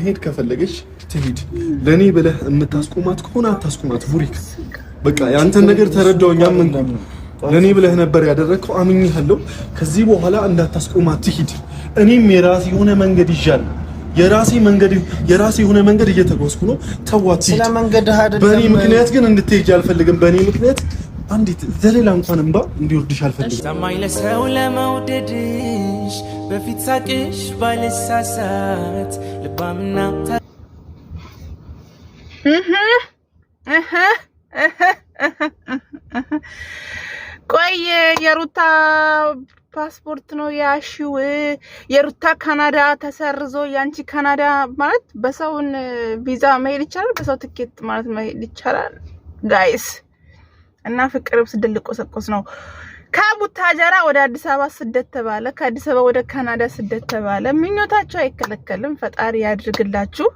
ሄድ ከፈለገች ትሂድ ለኔ ብለህ የምታስቆማት ከሆነ አታስቆማት ቡሪክ በቃ ያንተን ነገር ተረዳውኛም እንኳን ለኔ ብለህ ነበር ያደረከው አምኜሃለሁ ከዚህ በኋላ እንዳታስቆማት ትሂድ እኔም የራሴ የሆነ መንገድ ይዣለሁ የራሴ የሆነ መንገድ እየተጓዝኩ ነው ተዋት ስለ መንገድ አይደለም በኔ ምክንያት ግን እንድትሄጂ አልፈልግም በኔ ምክንያት አንዲት ዘሌላ እንኳን እንባ እንዲወርድሽ አልፈልግም ሰማይ ለሰው ለመውደድሽ በፊት ሳቅሽ ባልሳሳት ልባምና ቆይ የሩታ ፓስፖርት ነው ያሺው የሩታ ካናዳ ተሰርዞ ያንቺ ካናዳ ማለት በሰውን ቪዛ መሄድ ይቻላል በሰው ትኬት ማለት መሄድ ይቻላል ጋይስ እና ፍቅርም ስደልቆ ሰቆስ ነው ከቡታጀራ ወደ አዲስ አበባ ስደት ተባለ ከአዲስ አበባ ወደ ካናዳ ስደት ተባለ ምኞታቸው አይከለከልም ፈጣሪ ያድርግላችሁ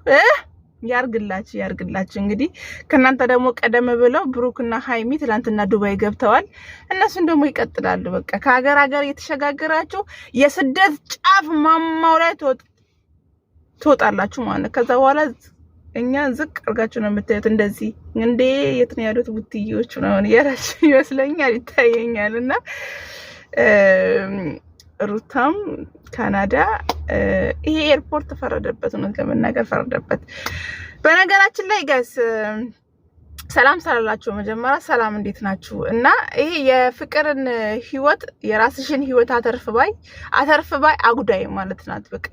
ያርግላችሁ እንግዲህ ከናንተ ደግሞ ቀደም ብለው ብሩክና ሃይሚ ትላንትና ዱባይ ገብተዋል እነሱን ደግሞ ይቀጥላሉ በቃ ከሀገር ሀገር እየተሸጋገራችሁ የስደት ጫፍ ማማው ላይ ትወጣላችሁ ማለት ከዛ በኋላ እኛ ዝቅ አርጋችሁ ነው የምታዩት እንደዚህ እንዴ የት ነው ያሉት ቡትዬዎች ነው የራሽ ይመስለኛል ይታየኛልና ሩታም ካናዳ ይሄ ኤርፖርት ፈረደበት ነው ለመናገር ፈረደበት በነገራችን ላይ ጋይስ ሰላም ሰላላችሁ መጀመሪያ ሰላም እንዴት ናችሁ እና ይሄ የፍቅርን ህይወት የራስሽን ህይወት አተርፍ ባይ አጉዳይ ማለት ናት በቃ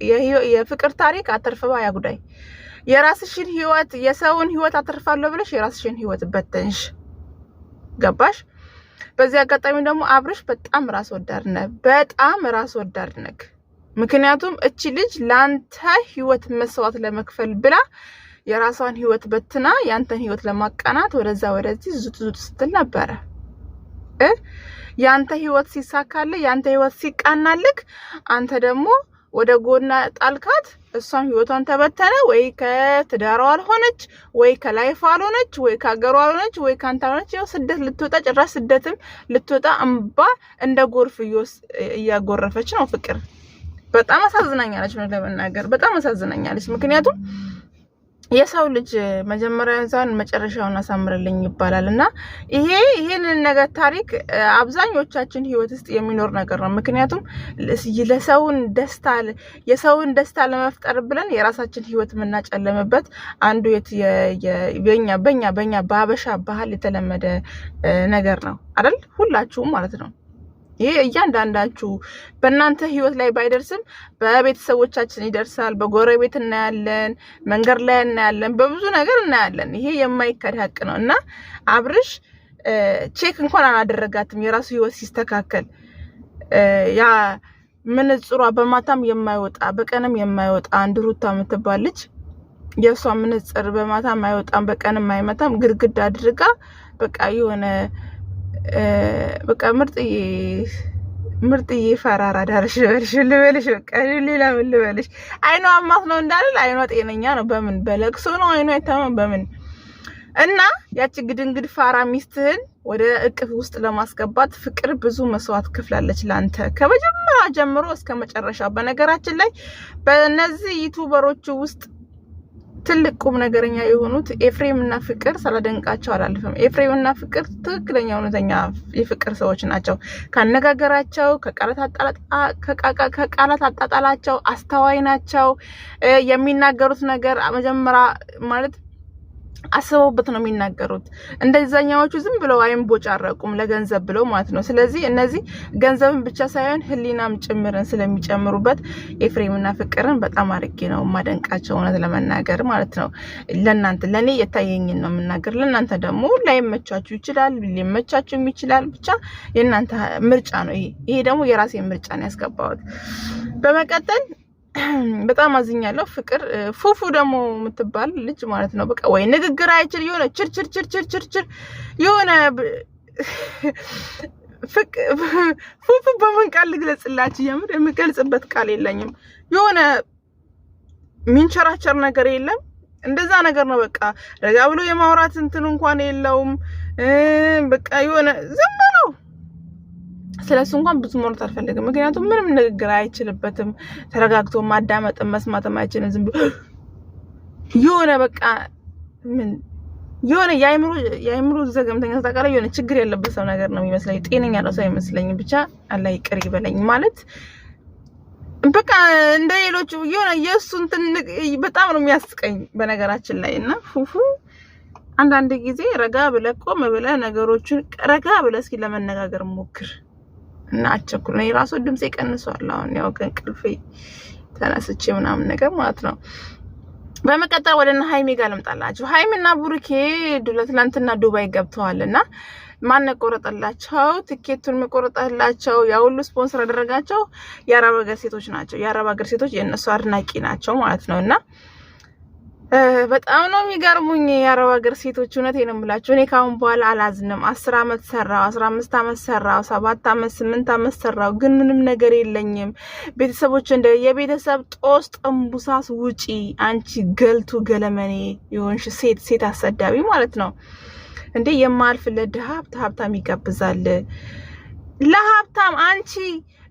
የፍቅር ታሪክ አተርፍ ባይ አጉዳይ የራስሽን ህይወት የሰውን ህይወት አተርፋለሁ ብለሽ የራስሽን ህይወት በተንሽ ገባሽ በዚህ አጋጣሚ ደግሞ አብርሽ በጣም ራስ ወዳድ ነህ ምክንያቱም እቺ ልጅ ላንተ ህይወት መስዋዕት ለመክፈል ብላ የራሷን ህይወት በትና ያንተን ህይወት ለማቃናት ወደዚህ ዙጥ ስትል ነበር ያንተ ህይወት ሲሳካለ ያንተ ህይወት ሲቃናልክ አንተ ደግሞ ወደ ጎና ጣልካት እሷም ህይወቷን ተበተነ ወይ ከትዳሯ አልሆነች ወይ ከላይፍ አልሆነች ወይ ከሀገሯ አልሆነች ወይ ካንተ አልሆነች ያው ስደት ልትወጣ ጭራሽ ስደትም ልትወጣ እንባ እንደ ጎርፍ እያጎረፈች ነው ፍቅር በጣም አሳዝናኛለች ነው ለመናገር በጣም አሳዝናኛለች ምክንያቱም የሰው ልጅ መጀመሪያ ዛን መጨረሻውን አሳምርልኝ ይባላልና ይሄንን ነገር ታሪክ አብዛኞቻችን ህይወት ውስጥ የሚኖር ነገር ነው ምክንያቱም የሰውን ደስታ ለመፍጠር ብለን የራሳችን ህይወት ምናጨለምበት አንዱ በእኛ ባበሻ ባህል የተለመደ ነገር ነው አይደል ሁላችሁም ማለት ነው ይሄ እያንዳንዳችሁ በእናንተ ህይወት ላይ ባይደርስም በቤተሰቦቻችን ይደርሳል በጎረቤት እናያለን መንገር ላይ እናያለን በብዙ ነገር እናያለን ይሄ የማይካድ ሀቅ ነውና አብርሽ ቼክ እንኳን አላደረጋትም የራሱ ህይወት ሲስተካከል ያ ምንጽሯ በማታም የማይወጣ በቀንም የማይወጣ አንድ ሩታ የምትባልች የሷ ምንጽር በማታም አይወጣም በቀንም አይመታም ግድግዳ አድርጋ በቃ የሆነ በቃ ምርጥዬ ፈራራ ዳርሽ ልበልሽ በቃ ሌላ ምን ልበልሽ አይኗ አማት ነው እንዳልል አይኗ ጤነኛ ነው በምን በለቅሶ ነው አይኗ አይታመም በምን እና ያቺ ግድንግድ ፋራ ሚስትህን ወደ እቅፍ ውስጥ ለማስገባት ፍቅር ብዙ መስዋዕት ከፍላለች ላንተ ከመጀመሪያ ጀምሮ እስከ መጨረሻ በነገራችን ላይ በእነዚህ ዩቲዩበሮች ውስጥ ትልቅ ቁም ነገረኛ የሆኑት ኤፍሬም እና ፍቅር ሳላደንቃቸው አላልፍም ኤፍሬም እና ፍቅር ትክክለኛ እውነተኛ የፍቅር ሰዎች ናቸው ካነጋገራቸው ከቃላት አጣጣላቸው አስተዋይ ናቸው የሚናገሩት ነገር መጀመሪያ ማለት አስበውበት ነው የሚናገሩት እንደዛኛዎቹ ዝም ብለው አይንቦጫረቁም ለገንዘብ ብለው ማለት ነው ስለዚህ እነዚህ ገንዘብን ብቻ ሳይሆን ህሊናም ጭምርን ስለሚጨምሩበት ኤፍሬምና ፍቅርን በጣም አርጌ ነው ማደንቃቸው እውነት ለመናገር ማለት ነው ለናንተ ለኔ የታየኝን ነው የምናገር ለናንተ ደግሞ ላይመቻችሁ ይችላል ሊመቻችሁም ይችላል ብቻ የናንተ ምርጫ ነው ይሄ ደግሞ የራሴ ምርጫ ነው ያስገባሁት በመቀጠል በጣም አዝኛለሁ ፍቅር ፉፉ ደግሞ የምትባል ልጅ ማለት ነው በቃ ወይ ንግግር አይችል የሆነ ችርችር የሆነ ፉፉ በምን ቃል ልግለጽላችሁ የምር የምገልጽበት ቃል የለኝም የሆነ ሚንቸራቸር ነገር የለም እንደዛ ነገር ነው በቃ ረጋ ብሎ የማውራት እንትን እንኳን የለውም በቃ የሆነ ዝም ብሎ ስለሱ እንኳን ብዙ ሞልት አልፈልግም ምክንያቱም ምንም ንግግር አይችልበትም ተረጋግቶ ማዳመጥ መስማትም አይችልም ዝም ብሎ የሆነ በቃ ምን የሆነ የአይምሮ ዘገምተኛ ተቃለ የሆነ ችግር ያለበት ሰው ነገር ነው የሚመስለኝ ጤነኛ ነው ሰው አይመስለኝም ብቻ አላህ ይቅር ይበለኝ ማለት በቃ እንደ ሌሎቹ የሆነ የሱን ትንቅ በጣም ነው የሚያስቀኝ በነገራችን ላይ እና ፉፉ አንዳንድ ጊዜ ረጋ ብለህ ቆም ብለህ ነገሮችን ረጋ ብለህ እስኪ ለመነጋገር ሞክር እና አቸኩል ነው የራሱ ድምጽ ይቀንሷል አሁን ያው ከእንቅልፌ ተነስቼ ምናምን ነገር ማለት ነው በመቀጠል ወደና ሃይሚ ጋር ልምጣላችሁ ሃይሚና ቡሩኬ ትላንትና ዱባይ ገብተዋልና ማን ቆረጠላቸው ትኬቱን መቆረጠላቸው ያ ሁሉ ስፖንሰር አደረጋቸው የአረብ ሀገር ሴቶች ናቸው የአረብ ሀገር ሴቶች የነሱ አድናቂ ናቸው ማለት ነውና በጣም ነው የሚገርሙኝ የአረብ ሀገር ሴቶች እውነቴን ነው የምላችሁ እኔ ካሁን በኋላ አላዝንም 10 አመት ሰራው 15 አመት ሰራው 7 አመት 8 አመት ሰራው ግን ምንም ነገር የለኝም ቤተሰቦች እንደ የቤተሰብ ጦስ ጠምቡሳስ ውጪ አንቺ ገልቱ ገለመኔ የሆንሽ ሴት አሰዳቢ ማለት ነው እንዴ የማልፍ ለሀብታም ይጋብዛል ለሀብታም አንቺ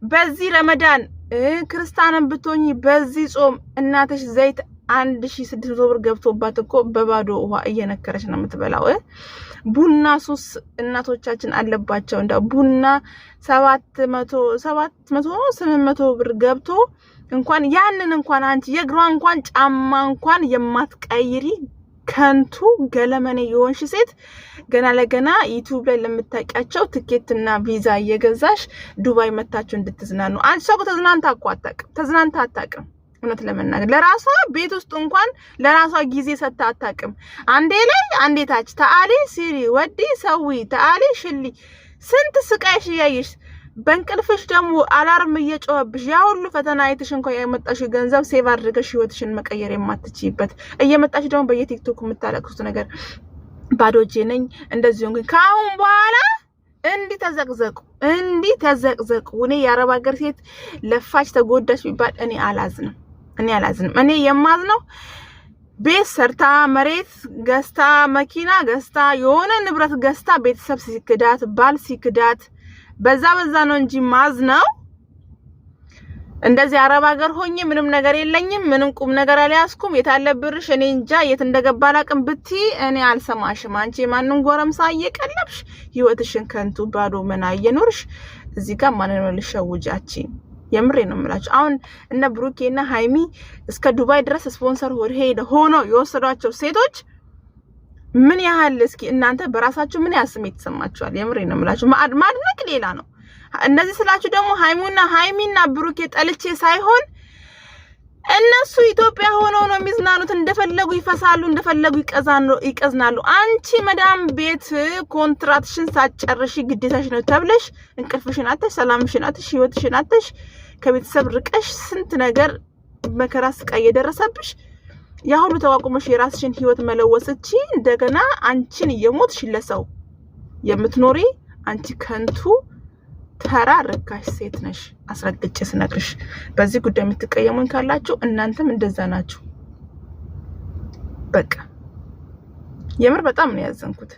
በዚህ ረመዳን ክርስቲያንን ብትሆኚ በዚህ ጾም እናትሽ ዘይት 1600 ብር ገብቶባት እኮ በባዶ ውሃ እየነከረች ነው የምትበላው ቡና ሱስ እናቶቻችን አለባቸው እንደ ቡና 700 ብር ገብቶ እንኳን ያንን እንኳን አንቺ የግሯ እንኳን ጫማ እንኳን የማትቀይሪ ከንቱ ገለመኔ የሆንሽ ሴት ገና ለገና ዩቲዩብ ላይ ለምታውቂያቸው ትኬትና ቪዛ እየገዛሽ ዱባይ መታችሁ እንድትዝናኑ አንቺ ሰው ተዝናንታ አታውቅም እውነት ለመናገር ለራሷ ቤት ውስጥ እንኳን ለራሷ ጊዜ ሰጣ አታውቅም አንዴ ላይ አንዴ ታች ታአሊ ሲሪ ወዲ ሰዊ ታአሊ ሽሊ ስንት ስቃይሽ ያይሽ በእንቅልፍሽ ደግሞ አላርም እየጮህብሽ ያ ሁሉ ፈተና አይተሽ እንኳን ያመጣሽ ገንዘብ ሴቭ አድርገሽ ህይወትሽን መቀየር የማትችይበት እየመጣሽ ደግሞ በየቲክቶክ የምታለቅሱት ነገር ባዶጄ ነኝ እንደዚህ ግን ካሁን በኋላ እንዲ ተዘቅዘቁ እኔ የአረብ ሀገር ሴት ለፋች ተጎዳሽ ቢባል እኔ አላዝንም እኔ የማዝነው ቤት ሰርታ መሬት ገዝታ መኪና ገዝታ የሆነ ንብረት ገዝታ ቤተሰብ ሲክዳት ባል ሲክዳት በዛ ነው እንጂ ማዝነው እንደዚህ አረብ ሀገር ሆኜ ምንም ነገር የለኝም ምንም ቁም ነገር አልያዝኩም የታለብርሽ እኔ እንጃ የት እንደገባ አላቅም ብቲ እኔ አልሰማሽም አንቺ ማንን ጎረምሳ እየቀለብሽ ህይወትሽን ከንቱ ባዶ መና እየኖርሽ እዚህ ጋር ማንን ነው ልሸውጃቺ የምሬ ነው የምላችሁ አሁን እነ ብሩኬና ሃይሚ እስከ ዱባይ ድረስ ስፖንሰር ሆኖ የወሰዷቸው ሴቶች ምን ያህል እስኪ እናንተ በራሳችሁ ምን ያስሜት ተሰማችኋል የምሬ ነው የምላችሁ ማድነቅ ሌላ ነው እነዚህ ስላችሁ ደግሞ ሃይሚና ብሩኬ ጠልቼ ሳይሆን እነሱ ኢትዮጵያ ሆነው ነው የሚዝናኑት እንደፈለጉ ይፈሳሉ እንደፈለጉ ይቀዝናሉ አንቺ መዳም ቤት ኮንትራትሽን ሳጨርሽ ግዴታሽ ነው ተብለሽ እንቅልፍሽን አጥተሽ ሰላምሽን አጥተሽ ህይወትሽን አጥተሽ ከቤተሰብ ርቀሽ ስንት ነገር መከራ ስቃይ የደረሰብሽ ያ ሁሉ ተዋቁመሽ የራስሽን ህይወት መለወስቺ እንደገና አንቺን እየሞትሽ ለሰው የምትኖሪ አንቺ ከንቱ ተራ ርካሽ ሴት ነሽ አስረግጬ ስነግርሽ በዚህ ጉዳይ የምትቀየሙኝ ካላችሁ እናንተም እንደዛ ናችሁ በቃ የምር በጣም ነው ያዘንኩት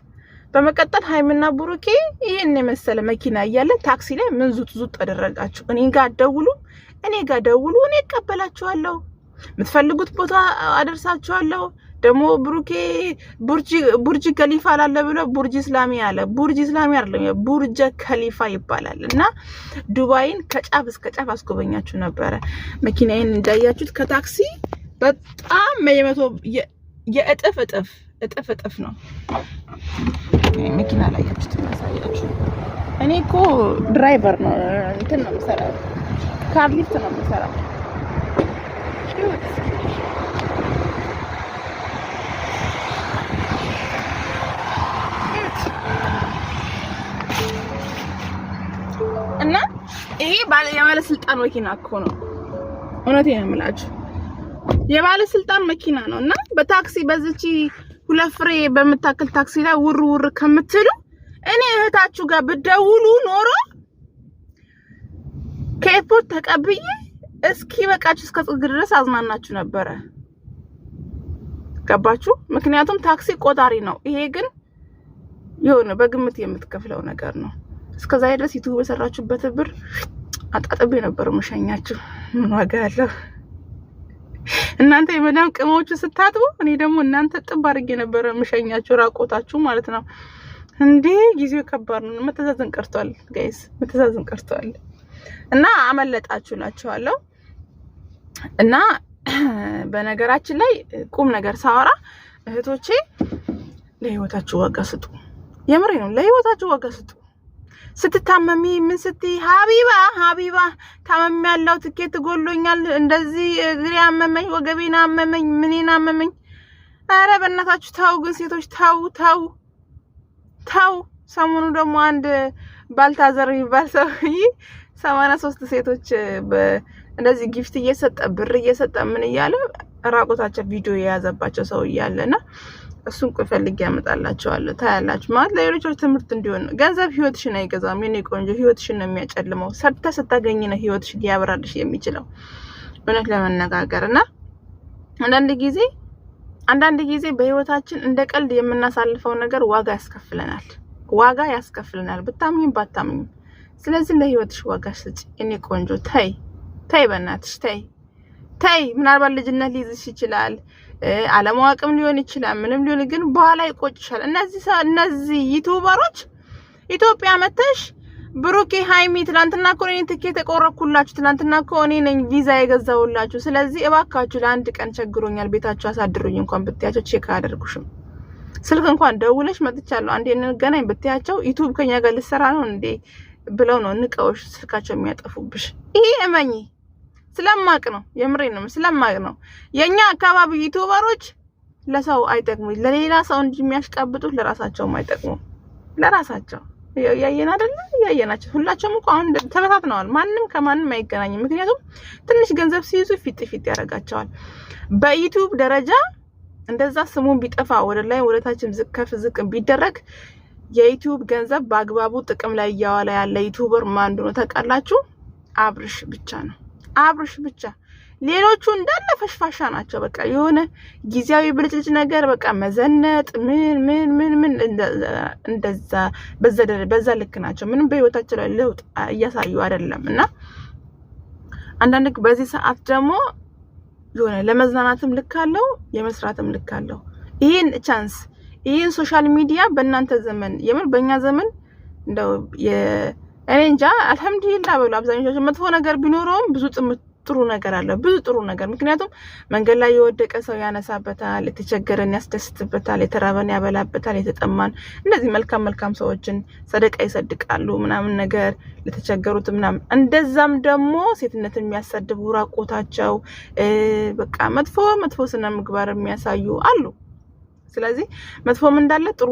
በመቀጠል ሃይሚና ብሩኬ ይሄን የመሰለ መኪና እያለ ታክሲ ላይ ምን ዙጥ አደረጋችሁ እኔ ጋር ደውሉ እኔ እቀበላችኋለሁ የምትፈልጉት ቦታ አደርሳችኋለሁ ደግሞ ብሩኬ ቡርጅ ከሊፋ አለ ብሎ ቡርጅ እስላሚ አይደለም ቡርጅ ከሊፋ ይባላልና ዱባይን ከጫፍ እስከ ጫፍ አስጎበኛችሁ ነበር መኪናዬን እንዳያችሁት ከታክሲ በጣም የእጥፍ ነው መኪና ላይ ያያችሁት እኔ እኮ ድራይቨር ነው እንትን ነው የምሰራው ካር ሊፍት ነው የምሰራው እና ይሄ የባለስልጣን መኪና እኮ ነው እውነቴን ነው የምላችሁ የባለስልጣን መኪና ነው እና በታክሲ በዚቺ ሁለት ፍሬ በመታከል ታክሲ ላይ ውር ከምትሉ እኔ እህታችሁ ጋር ብደውሉ ኖሮ ከኤርፖርት ተቀብዬ እስኪ በቃችሁ እስከ ጥግ ድረስ አዝናናችሁ ነበር ገባችሁ ምክንያቱም ታክሲ ቆጣሪ ነው ይሄ ግን የሆነ በግምት የምትከፍለው ነገር ነው እስከዛ ድረስ ዩቲዩብ የሰራችሁበት ብር አጣጥቤ ነበር መሸኛችሁ ምን ዋጋ አለው እናንተ የመዳም ቅመሞቹ ስታጥቡ እኔ ደግሞ እናንተ ጥብ አድርጌ ነበር ምሸኛችሁ ራቆታችሁ ማለት ነው እንዴ ጊዜው ከባድ ነው መተዛዘን ቀርቷል ጋይስ መተዛዘን ቀርቷል እና አመለጣችሁላችኋለሁ እና በነገራችን ላይ ቁም ነገር ሳወራ እህቶቼ ለህይወታችሁ ዋጋ ስጡ የምሬ ነው ለህይወታችሁ ዋጋ ስጡ ስትታመሚ ምን ስትይ ሀቢባ ታመም ያለው ትኬት ጎሎኛል እንደዚህ እግሬ አመመኝ ወገቤና አመመኝ ምኔና አመመኝ አረ በእናታችሁ ታው ግን ሴቶች ታው ሰሞኑ ደግሞ አንድ ባልታዘር ይባል ሰው 83 ሴቶች እንደዚህ ጊፍት እየሰጠ ብር እየሰጠ ምን እያለ ራቆታቸው ቪዲዮ የያዘባቸው ሰው እያለና እሱን ፈልጌ ያመጣላችኋለሁ ታያላችሁ ማለት ለሌሎች ትምህርት እንዲሆን ነው ገንዘብ ህይወትሽን አይገዛም የኔ ቆንጆ ህይወትሽን ነው የሚያጨልመው ስታገኝ ነው ህይወትሽን ሊያበራልሽ የሚችለው እውነት ለመነጋገርና አንዳንድ ጊዜ በህይወታችን እንደ ቀልድ የምናሳልፈው ነገር ዋጋ ያስከፍለናል ብታምኚም ባታምኚም ስለዚህ ለህይወትሽ ዋጋ ስጪ የኔ ቆንጆ ታይ በእናትሽ ታይ ምናልባት ልጅነት ሊይዝሽ ይችላል አለማወቅም ሊሆን ይችላል ምንም ሊሆን ግን በኋላ ይቆጭሻል እነዚህ ዩቲዩበሮች ኢትዮጵያ መተሽ ብሩኬ ሃይሚ ትናንትና እኮ እኔ ትኬት ተቆረኩላችሁ ትናንትና እኮ እኔ ነኝ ቪዛ የገዛውላችሁ ስለዚህ እባካችሁ ለአንድ ቀን ቸግሮኛል ቤታችሁ አሳድሩኝ እንኳን ብትያቸው ቼክ አያደርጉሽም ስልክ እንኳን ደውለሽ መጥቻለሁ አንዴ እንገናኝ ብትያቸው ዩቲዩብ ከኛ ጋር ልሰራ ነው እንዴ ብለው ነው ንቀውሽ ስልካቸው የሚያጠፉብሽ ይሄ እመኚ ስለማቅ ነው የምሬን ነው ስለማቅ ነው የኛ አካባቢ ዩቲዩበሮች ለሰው አይጠቅሙ ለሌላ ሰው እንጂ የሚያሽቃብጡት ለራሳቸው አይጠቅሙ ለራሳቸው ያየና አይደለ ያየናቸው ሁላችሁም እኮ አሁን ተበታትነዋል ማንንም ከማንንም አይገናኝም ምክንያቱም ትንሽ ገንዘብ ሲይዙ ፊት ያረጋቸዋል በዩቲዩብ ደረጃ እንደዛ ስሙን ቢጠፋ ወደ ላይ ወደ ታችም ዝቅ ቢደረግ የዩቲዩብ ገንዘብ በአግባቡ ጥቅም ላይ ያዋለ ያለ ዩቲዩበር ማን እንደሆነ ታውቃላችሁ አብርሽ ብቻ ሌሎቹ እንዳለ ፈሽፋሻ ናቸው በቃ የሆነ ጊዜያዊ ብልጭልጭ ነገር በቃ መዘነጥ ምን እንደዛ በዛ ልክ ናቸው ምንም በህይወታቸው ላይ ለውጥ እያሳዩ አይደለምና አንዳንድ በዚህ ሰዓት ደግሞ የሆነ ለመዝናናትም ልክ አለው የመስራትም ልክ አለው ይሄን ሶሻል ሚዲያ በእናንተ ዘመን የምን በእኛ ዘመን እንደው እኔ እንጃ አልহামዱሊላህ ብሎ አብዛኞቹ መጥፎ ነገር ቢኖርም ብዙ ጥሩ ነገር አለ ብዙ ጥሩ ነገር ምክንያቱም መንገድ ላይ የወደቀ ሰው ያነሳበታል የተቸገረን ያስደስትበታል የተራበን ያበላበታል የተጠማን እንደዚህ መልካም ሰዎችን ሰደቃ ይሰድቃሉ ምናምን ነገር ለተቸገሩት ምናምን እንደዛም ደግሞ ሴትነት የሚያሰድቡ ራቆታቸው በቃ መጥፎ ስነ ምግባር የሚያሳዩ አሉ ስለዚህ መጥፎም እንዳለ ጥሩ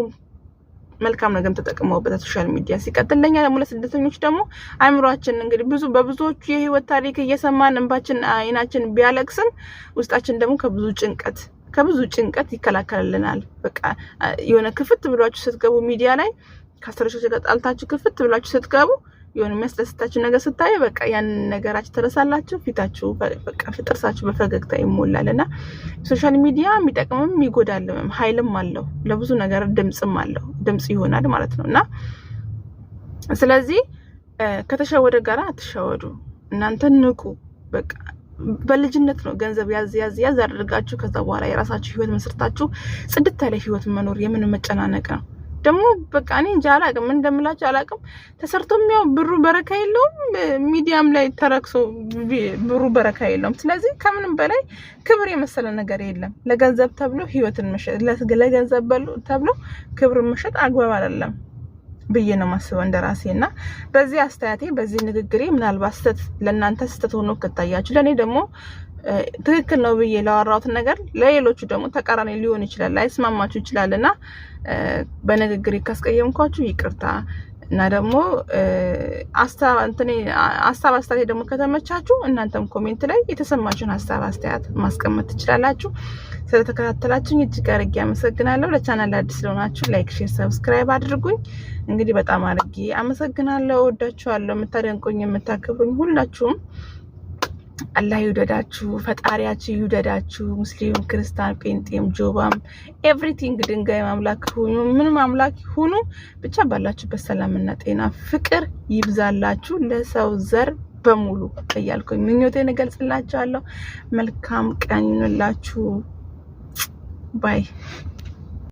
መልካም ነገር ተጠቅመውበት ሶሻል ሚዲያ ሲቀጥልኛ ደግሞ ለስደተኞች ደግሞ አይምሮአችን እንግዲህ በብዙዎቹ የህይወት ታሪክ እየሰማን እንባችን አይናችን ቢያለቅስም ውስጣችን ደግሞ ከብዙ ጭንቀት ይከላከልልናል በቃ የሆነ ክፍት ብሏችሁ ስትገቡ ሚዲያ ላይ ካስተረሾች ጋር ጣልታችሁ ክፍት ብሏችሁ ስትገቡ የሆነ የሚያስደስታችሁ ነገር ስታዩ በቃ ያን ነገራችሁ ተረሳላችሁ ፊታችሁ በቃ ፍጥርሳችሁ በፈገግታ ይሞላልና ሶሻል ሚዲያ የሚጠቅምም ይጎዳልም ኃይልም አለው ለብዙ ነገር ድምጽ ይሆናል ማለት ነውና ስለዚህ ከተሸወደ ጋራ አትሸወዱ እናንተ ንቁ በቃ በልጅነት ነው ገንዘብ ያዝ አድርጋችሁ ከዛ በኋላ የራሳችሁ ህይወት መስርታችሁ ጽድት ያለ ህይወት መኖር የምን መጨናነቅ ነው ደግሞ በቃ እኔ እንጃ አላቅም እንደምላችሁ አላቅም ተሰርቶም ያው ብሩ በረካ የለውም ሚዲያም ላይ ተረክሶ ብሩ በረካ የለውም ስለዚህ ከምንም በላይ ክብር የመሰለ ነገር የለም ለገንዘብ ተብሎ ህይወትን መሸጥ ለገንዘብ ተብሎ ክብር መሸጥ አግባብ አይደለም ብዬ ነው ማስበው እንደራሴና በዚህ አስተያየቴ በዚህ ንግግሬ ምናልባት ስተት ለእናንተ ስተት ሆኖ ከታያችሁ ለኔ ደግሞ ትክክል ነው ብዬ ላወራሁት ነገር ለሌሎቹ ደግሞ ተቃራኒ ሊሆን ይችላል ላይስማማችሁ ይችላልና በንግግሬ ካስቀየምኳችሁ ይቅርታ እና ደግሞ ሀሳብ አስተያየት ደግሞ ከተመቻችሁ እናንተም ኮሜንት ላይ የተሰማችሁን ሀሳብ አስተያየት ማስቀመጥ ትችላላችሁ ስለተከታተላችሁኝ እጅግ አድርጌ አመሰግናለሁ ለቻናል አዲስ ስለሆናችሁ ላይክ ሼር ሰብስክራይብ አድርጉኝ እንግዲህ በጣም አድርጌ አመሰግናለሁ ወዳችኋለሁ የምታደንቁኝ የምታከብሩኝ ሁላችሁም አላህ ይውደዳችሁ ፈጣሪያችሁ ይውደዳችሁ ሙስሊም ክርስቲያን ጴንጤም ጆባም ኤቭሪቲንግ ድንጋይ ማምላክ ሁኑ ምንም አምላክ ሁኑ ብቻ ባላችሁበት ሰላምና ጤና ፍቅር ይብዛላችሁ ለሰው ዘር በሙሉ እያልኩኝ ምኞቴን እገልጽላችኋለሁ። መልካም ቀን ይሁንላችሁ ባይ